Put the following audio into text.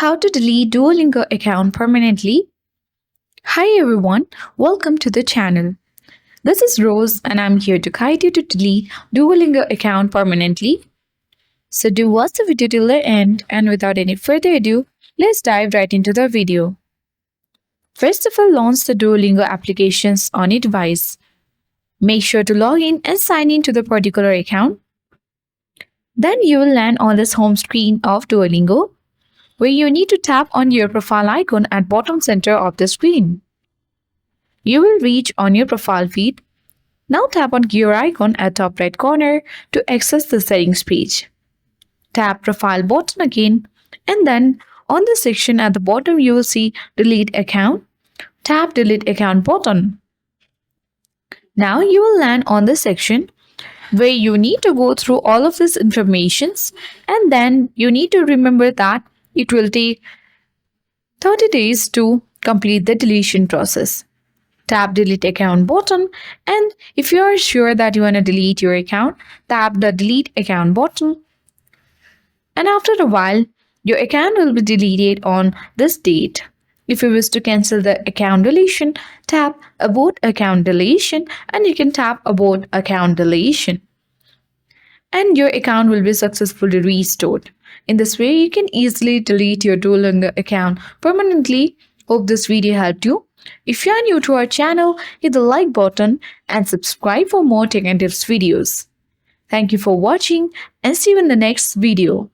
How to delete Duolingo account permanently. Hi everyone, welcome to the channel. This is Rose and I'm here to guide you to delete Duolingo account permanently. So do watch the video till the end, and without any further ado, let's dive right into the video. First of all, launch the Duolingo applications on your device. Make sure to log in and sign in to the particular account. Then you will land on this home screen of Duolingo, where you need to tap on your profile icon at bottom center of the screen. You will reach on your profile feed. Now tap on gear icon at top right corner to access the settings page. Tap profile button again, and then on the section at the bottom you will see delete account. Tap delete account button. Now you will land on the section where you need to go through all of this informations, and then you need to remember that it will take 30 days to complete the deletion process. Tap delete account button, and if you are sure that you want to delete your account, tap the delete account button. And after a while, your account will be deleted on this date. If you wish to cancel the account deletion, tap abort account deletion, and you can tap abort account deletion. And your account will be successfully restored. In this way, you can easily delete your Duolingo account permanently. Hope this video helped you. If you are new to our channel, hit the like button and subscribe for more tech and tips videos. Thank you for watching and see you in the next video.